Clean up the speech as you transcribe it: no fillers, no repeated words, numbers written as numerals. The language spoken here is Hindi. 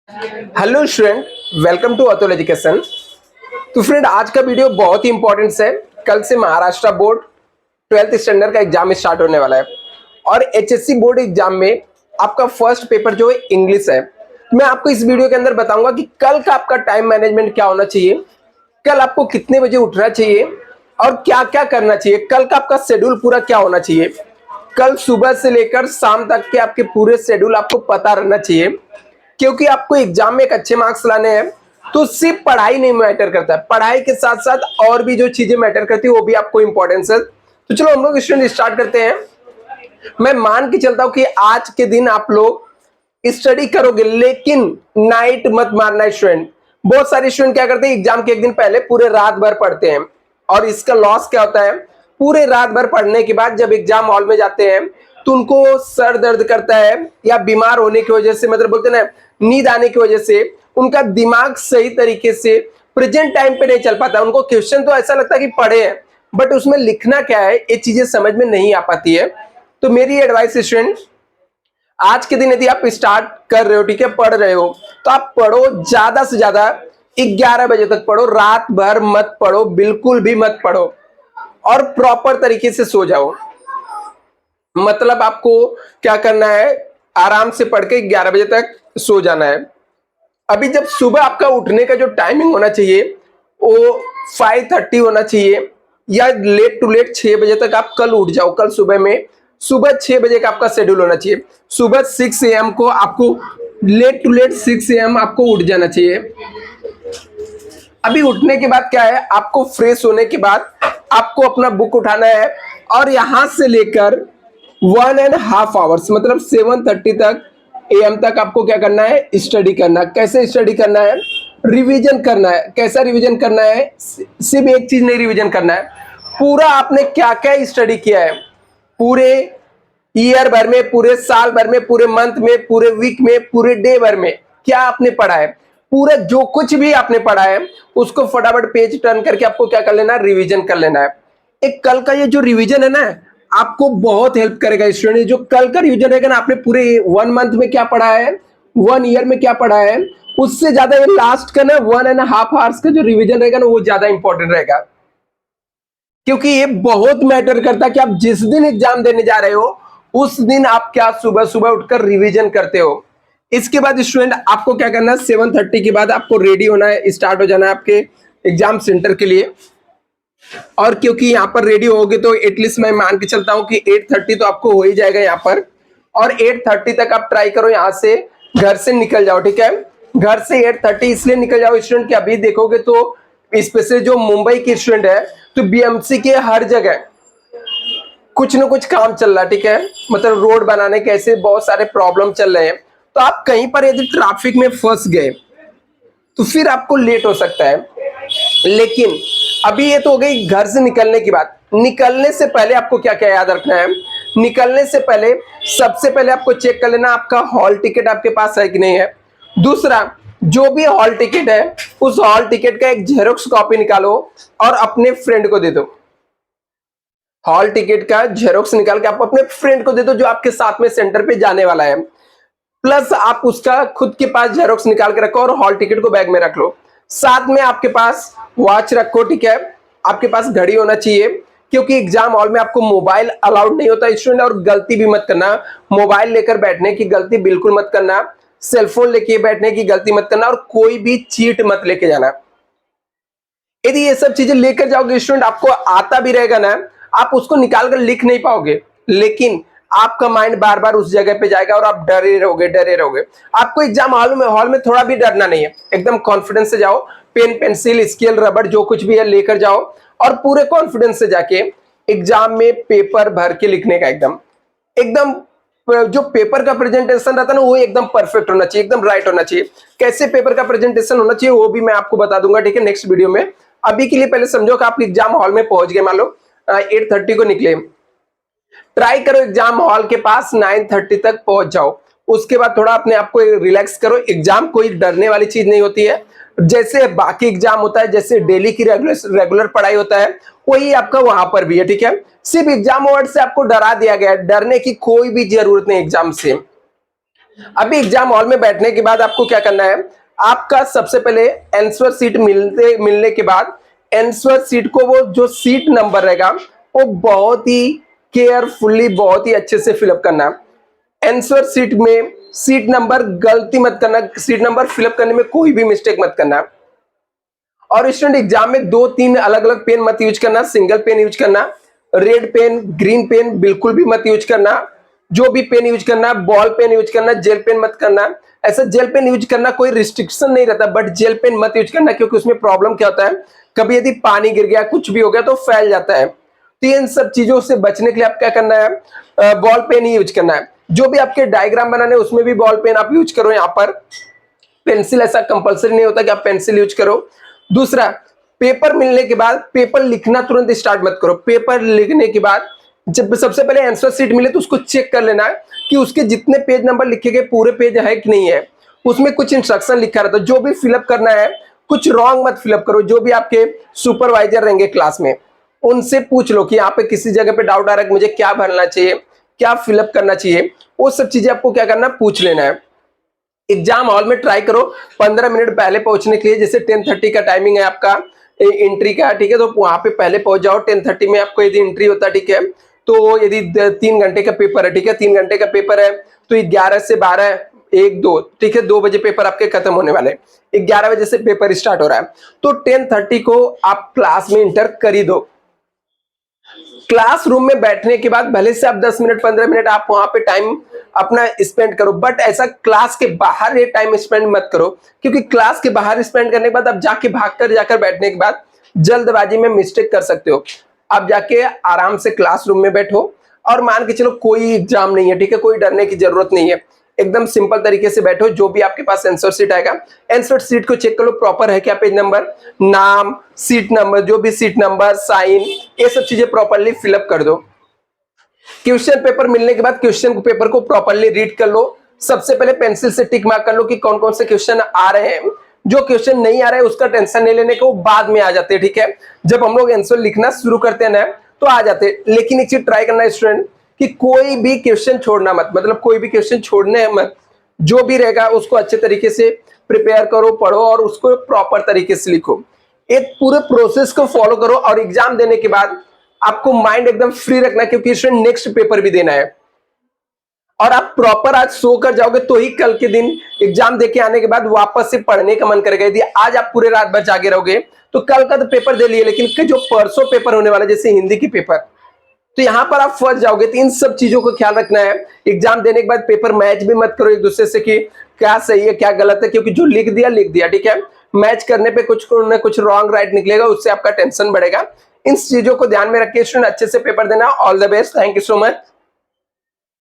Hello student, welcome to Atul education. तो फ्रेंड, आज का वीडियो बहुत ही इंपॉर्टेंट है। कल से महाराष्ट्र बोर्ड 12th स्टैंडर्ड का एग्जाम स्टार्ट होने वाला है और एचएससी बोर्ड एग्जाम में आपका फर्स्ट पेपर जो है इंग्लिश है। मैं आपको इस वीडियो के अंदर बताऊंगा कि कल का आपका टाइम मैनेजमेंट क्या होना चाहिए, कल आपको कितने बजे उठना चाहिए और क्या क्या करना चाहिए, कल का आपका शेड्यूल पूरा क्या होना चाहिए। कल सुबह से लेकर शाम तक के आपके पूरे शेड्यूल आपको पता रहना चाहिए, क्योंकि आपको एग्जाम में एक अच्छे मार्क्स लाने हैं। तो सिर्फ पढ़ाई नहीं मैटर करता है, पढ़ाई के साथ साथ और भी जो चीजें मैटर करती है वो भी आपको इंपॉर्टेंस है। तो चलो हम लोग स्टूडेंट स्टार्ट करते हैं। मैं मान के चलता हूं कि आज के दिन आप लोग स्टडी करोगे, लेकिन नाइट मत मारना स्टूडेंट। बहुत सारे स्टूडेंट क्या करते हैं, एग्जाम के एक दिन पहले पूरे रात भर पढ़ते हैं और इसका लॉस क्या होता है, पूरे रात भर पढ़ने के बाद जब एग्जाम हॉल में जाते हैं तो उनको सर दर्द करता है या बीमार होने की वजह से, मतलब बोलते हैं ना, नींद आने की वजह से उनका दिमाग सही तरीके से प्रेजेंट टाइम पे नहीं चल पाता। उनको क्वेश्चन तो ऐसा लगता है कि पढ़े हैं, बट उसमें लिखना क्या है ये चीजें समझ में नहीं आ पाती है। तो मेरी एडवाइस स्टूडेंट, आज के दिन यदि आप स्टार्ट कर रहे हो, ठीक है, पढ़ रहे हो, तो आप पढ़ो, ज्यादा से ज्यादा 11 बजे तक पढ़ो, रात भर मत पढ़ो, बिल्कुल भी मत पढ़ो और प्रॉपर तरीके से सो जाओ। मतलब आपको क्या करना है, आराम से पढ़ के 11 बजे तक सो जाना है। अभी जब सुबह आपका उठने का जो टाइमिंग होना चाहिए वो 5:30 होना चाहिए या लेट टू लेट 6 बजे तक आप कल उठ जाओ। कल सुबह में सुबह 6 बजे का आपका शेड्यूल होना चाहिए। सुबह 6 AM को आपको, लेट टू लेट 6 AM आपको उठ जाना चाहिए। अभी उठने के बाद क्या है, आपको फ्रेश होने के बाद आपको अपना बुक उठाना है और यहां से लेकर 1.5 आवर्स, मतलब 7:30 तक AM तक आपको क्या करना है, स्टडी करना। कैसे स्टडी करना है, रिवीजन करना है। कैसा रिवीजन करना है, सिर्फ एक चीज नहीं रिवीजन करना है, पूरा आपने क्या क्या स्टडी किया है, पूरे ईयर भर में, पूरे साल भर में, पूरे मंथ में, पूरे वीक में, पूरे डे भर में क्या आपने पढ़ा है, पूरा जो कुछ भी आपने पढ़ा है उसको फटाफट पेज टर्न करके आपको क्या कर लेना है, रिवीजन कर लेना है। एक कल का ये जो रिवीजन है ना, आपको बहुत हेल्प करेगा स्टूडेंट। जो कल का रिवीजन रहेगा ना, आपने पूरे 1 मंथ में क्या पढ़ा है, 1 ईयर में क्या पढ़ा है, उससे ज्यादा ये लास्ट का ना 1.5 आवर्स का जो रिवीजन रहेगा ना, वो ज्यादा इंपॉर्टेंट रहेगा। क्योंकि ये बहुत मैटर करता है कि आप जिस दिन एग्जाम देने जा रहे हो उस दिन आप क्या सुबह सुबह उठकर रिवीजन करते हो। इसके बाद स्टूडेंट आपको क्या करना है, 7:30 के बाद आपको रेडी होना है, स्टार्ट हो जाना है आपके एग्जाम सेंटर के लिए। और क्योंकि यहाँ पर रेडी होगे तो एटलीस्ट मैं मान के चलता हूँ कि 8:30 तो आपको हो ही जाएगा यहाँ पर। और 8:30 तक आप ट्राई करो यहाँ से घर से निकल जाओ, ठीक है। घर से 8:30 इसलिए निकल जाओ स्टूडेंट कि अभी देखोगे तो स्पेशली जो मुंबई के स्टूडेंट है तो बीएमसी के हर जगह कुछ ना कुछ काम चल रहा है, ठीक है। मतलब रोड बनाने के ऐसे बहुत सारे प्रॉब्लम चल रहे हैं। तो आप कहीं पर यदि ट्रैफिक में फंस गए तो फिर आपको लेट हो सकता है। लेकिन अभी ये तो हो गई घर से निकलने की बात। निकलने से पहले आपको क्या क्या याद रखना है, निकलने से पहले सबसे पहले आपको चेक कर लेना आपका हॉल टिकट आपके पास है कि नहीं है। दूसरा, जो भी हॉल टिकट है उस हॉल टिकट का एक जेरोक्स कॉपी निकालो और अपने फ्रेंड को दे दो। हॉल टिकट का जेरोक्स निकाल के आप अपने फ्रेंड को दे दो जो आपके साथ में सेंटर पे जाने वाला है। प्लस आप उसका खुद के पास जेरोक्स निकाल के रखो और हॉल टिकट को बैग में रख लो। साथ में आपके पास वॉच रखो, ठीक है। आपके पास घड़ी होना चाहिए, क्योंकि एग्जाम हॉल में आपको मोबाइल अलाउड नहीं होता स्टूडेंट। और गलती भी मत करना, मोबाइल लेकर बैठने की गलती बिल्कुल मत करना, सेलफोन लेके बैठने की गलती मत करना और कोई भी चीट मत लेके जाना। यदि ये सब चीजें लेकर जाओगे स्टूडेंट, आपको आता भी रहेगा ना, आप उसको निकाल कर लिख नहीं पाओगे, लेकिन आपका माइंड बार बार उस जगह पे जाएगा और आप डरे रहोगे, डरे रहोगे। आपको एग्जाम हॉल में थोड़ा भी डरना नहीं है, एकदम कॉन्फिडेंस से जाओ। पेन, पेंसिल, स्केल, रबड़ जो कुछ भी है लेकर जाओ और पूरे कॉन्फिडेंस से जाके एग्जाम में पेपर भर के लिखने का। एकदम एकदम जो पेपर का प्रेजेंटेशन रहता है ना, वो एकदम परफेक्ट होना चाहिए, एकदम राइट होना चाहिए। कैसे पेपर का प्रेजेंटेशन होना चाहिए वो भी मैं आपको बता दूंगा, ठीक है, नेक्स्ट वीडियो में। अभी के लिए पहले समझो कि आप एग्जाम हॉल में पहुंच गए, मान लो 8:30 को निकले। ट्राई करो एग्जाम हॉल के पास 9:30 तक पहुंच जाओ। उसके बाद थोड़ा अपने आप को रिलैक्स करो। एग्जाम कोई डरने वाली चीज नहीं होती है। जैसे बाकी एग्जाम होता है, जैसे डेली की रेगुलर पढ़ाई होता है, वही आपका वहां पर भी है, ठीक है। सिर्फ एग्जाम वर्ड से आपको डरा दिया गया है, डरने की कोई भी जरूरत नहीं एग्जाम से। अभी एग्जाम हॉल में बैठने के बाद आपको क्या करना है, आपका सबसे पहले आंसर सीट मिलने के बाद आंसर सीट को वो जो सीट नंबर रहेगा वो बहुत ही केयरफुली, बहुत ही अच्छे से फिलअप करना है। आंसर सीट में सीट नंबर गलती मत करना, सीट नंबर फिलअप करने में कोई भी मिस्टेक मत करना। और स्टूडेंट एग्जाम में 2-3 अलग अलग पेन मत यूज करना, सिंगल पेन यूज करना। रेड पेन, ग्रीन पेन बिल्कुल भी मत यूज करना। जो भी पेन यूज करना, बॉल पेन यूज करना, जेल पेन मत करना। ऐसा जेल पेन यूज करना कोई रिस्ट्रिक्शन नहीं रहता, बट जेल पेन मत यूज करना, क्योंकि उसमें प्रॉब्लम क्या होता है, कभी यदि पानी गिर गया, कुछ भी हो गया तो फैल जाता है। तो इन सब चीजों से बचने के लिए आप क्या करना है, बॉल पेन ही यूज करना है। जो भी आपके डायग्राम बनाने उसमें भी बॉल पेन आप यूज करो। यहाँ पर पेंसिल ऐसा कंपलसरी नहीं होता कि आप पेंसिल यूज करो। दूसरा, पेपर मिलने के बाद पेपर लिखना तुरंत स्टार्ट मत करो। पेपर लिखने के बाद जब सबसे पहले आंसर शीट मिले तो उसको चेक कर लेना है कि उसके जितने पेज नंबर लिखे गए पूरे पेज है कि नहीं है। उसमें कुछ इंस्ट्रक्शन लिखा रहता है, जो भी फिलअप करना है कुछ रॉन्ग मत फिलअप करो। जो भी आपके सुपरवाइजर रहेंगे क्लास में उनसे पूछ लो कि यहाँ पे किसी जगह पे डाउट आ रहा है कि मुझे क्या भरना चाहिए, क्या फिलअप करना चाहिए, वो सब चीजें आपको क्या करना, पूछ लेना है। एग्जाम हॉल में ट्राई करो 15 मिनट पहले पहुंचने के लिए। जैसे 10:30 का टाइमिंग है आपका एंट्री का, ठीक है, तो वहां पे पहले पहुंच जाओ। 10:30 में आपको यदि एंट्री होता है, ठीक है, तो यदि 3 घंटे का पेपर है, ठीक है, 3 घंटे का पेपर है तो 11 से 12, 1, 2, ठीक है, 2 बजे पेपर आपके खत्म होने वाले। 11 बजे से पेपर स्टार्ट हो रहा है, तो 10:30 को आप क्लास में इंटर कर ही दो। क्लासरूम में बैठने के बाद भले से आप 10 मिनट 15 मिनट आप वहां पे टाइम अपना स्पेंड करो, बट ऐसा क्लास के बाहर ये टाइम स्पेंड मत करो, क्योंकि क्लास के बाहर स्पेंड करने के बाद आप जाके भागकर जाकर बैठने के बाद जल्दबाजी में मिस्टेक कर सकते हो। आप जाके आराम से क्लासरूम में बैठो और मान के चलो कोई एग्जाम नहीं है, ठीक है, कोई डरने की जरूरत नहीं है। एकदम सिंपल तरीके से बैठो। जो भी आपके पास आंसर सीट आएगा, आंसर सीट को चेक कर लो प्रॉपर है क्या, पेज नंबर, नाम, सीट नंबर, जो भी सीट नंबर, साइन, ये सब चीजें प्रॉपरली फिलअप कर दो। क्वेश्चन पेपर मिलने के बाद क्वेश्चन पेपर को प्रॉपरली रीड कर लो। सबसे पहले पेंसिल से टिक मार्क कर लो कि कौन कौन से क्वेश्चन आ रहे हैं। जो क्वेश्चन नहीं आ रहे हैं उसका टेंशन नहीं लेने को, बाद में आ जाते हैं, ठीक है। जब हम लोग आंसर लिखना शुरू करते हैं ना तो आ जाते हैं। लेकिन एक चीज ट्राई करना स्टूडेंट कि कोई भी क्वेश्चन छोड़ना मत, मतलब कोई भी क्वेश्चन छोड़ने मत। जो भी रहेगा उसको अच्छे तरीके से प्रिपेयर करो, पढ़ो और उसको प्रॉपर तरीके से लिखो। एक पूरे प्रोसेस को फॉलो करो और एग्जाम देने के बाद आपको माइंड एकदम फ्री रखना, क्योंकि स्टूडेंट नेक्स्ट पेपर भी देना है। और आप प्रॉपर आज सो कर जाओगे तो ही कल के दिन एग्जाम देके आने के बाद वापस से पढ़ने का मन करेगा। यदि आज आप पूरे रात भर जागे रहोगे तो कल का तो पेपर दे लिए, लेकिन जो परसों पेपर होने वाला जैसे हिंदी की पेपर, तो यहां पर आप फंस जाओगे। तो इन सब चीजों को ख्याल रखना है। एग्जाम देने के बाद पेपर मैच भी मत करो एक दूसरे से कि क्या सही है क्या गलत है, क्योंकि जो लिख दिया, ठीक है। मैच करने पे कुछ ना कुछ रॉन्ग राइट निकलेगा, उससे आपका टेंशन बढ़ेगा। इन चीजों को ध्यान में रखिए स्टूडेंट, अच्छे से पेपर देना। All the best, thank you so much.